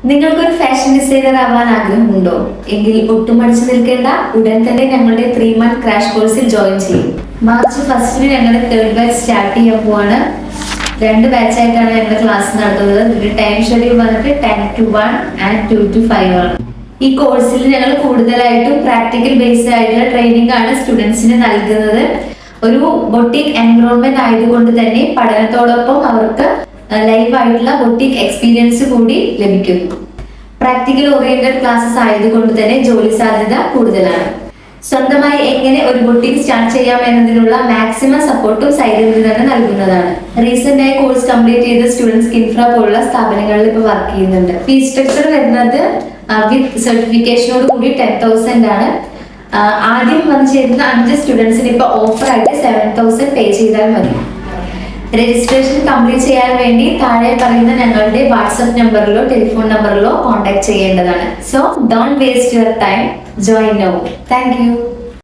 നിങ്ങൾക്കൊരു fashion designer ആവാൻ ആഗ്രഹമുണ്ടോ? എങ്കിൽ ഒട്ടും മടിച്ചു നിൽക്കേണ്ട, ഉടൻ തന്നെ ഞങ്ങളുടെ 3 month ക്രാഷ് കോഴ്സിൽ ജോയിൻ ചെയ്യും. മാർച്ച് 1 ഞങ്ങളുടെ 3rd ബാച്ച് സ്റ്റാർട്ട് ചെയ്യാൻ പോവാണ്. 2 ബാച്ചായിട്ടാണ് ഞങ്ങളുടെ ക്ലാസ് നടത്തുന്നത്. ഇതിന്റെ ടൈം ഷെഡ്യൂൾ വന്നിട്ട് 10 to 1 and 2 to 5 ആണ്. ഈ കോഴ്സിൽ ഞങ്ങൾ കൂടുതലായിട്ടും പ്രാക്ടിക്കൽ ബേസ്ഡ് ആയിട്ടുള്ള ട്രെയിനിങ് ആണ് സ്റ്റുഡൻസിന് നൽകുന്നത്. ഒരു ബൊട്ടീക് എൻവയോൺമെന്റ് ആയതുകൊണ്ട് തന്നെ പഠനത്തോടൊപ്പം അവർക്ക് ലൈവ് ആയിട്ടുള്ള ബൊട്ടീക് എക്സ്പീരിയൻസ് കൂടി ലഭിക്കുന്നു. പ്രാക്ടിക്കൽ ഓറിയന്റഡ് ക്ലാസ്സസ് ആയതുകൊണ്ട് തന്നെ ജോലി സാധ്യത കൂടുതലാണ്. സ്വന്തമായി എങ്ങനെ ഒരു ബൊട്ടീക് സ്റ്റാർട്ട് ചെയ്യാം എന്നതിനുള്ള മാക്സിമം സപ്പോർട്ടും സൈഡിൽ നിന്ന് തന്നെ നൽകുന്നതാണ്. റീസെന്റ് ആയി കോഴ്സ് കംപ്ലീറ്റ് ചെയ്ത സ്റ്റുഡൻസ് കിൻഫ്ര പോലുള്ള സ്ഥാപനങ്ങളിൽ ഇപ്പോൾ വർക്ക് ചെയ്യുന്നുണ്ട്. ഫീസ് സ്ട്രക്ചർ വരുന്നത് വിത്ത് സർട്ടിഫിക്കേഷനോട് കൂടി 10,000 ആണ്. ആദ്യം വന്നു ചേരുന്ന 5 സ്റ്റുഡൻസിന് ഇപ്പോൾ ഓഫർ ആയിട്ട് 7,000 പേ ചെയ്താൽ മതി. രജിസ്ട്രേഷൻ കംപ്ലീറ്റ് ചെയ്യാൻ വേണ്ടി താഴെ പറയുന്ന ഞങ്ങളുടെ വാട്സ്ആപ്പ് നമ്പറിലോ ടെലിഫോൺ നമ്പറിലോ കോൺടാക്ട് ചെയ്യേണ്ടതാണ്. So don't waste your time, join now. Thank you.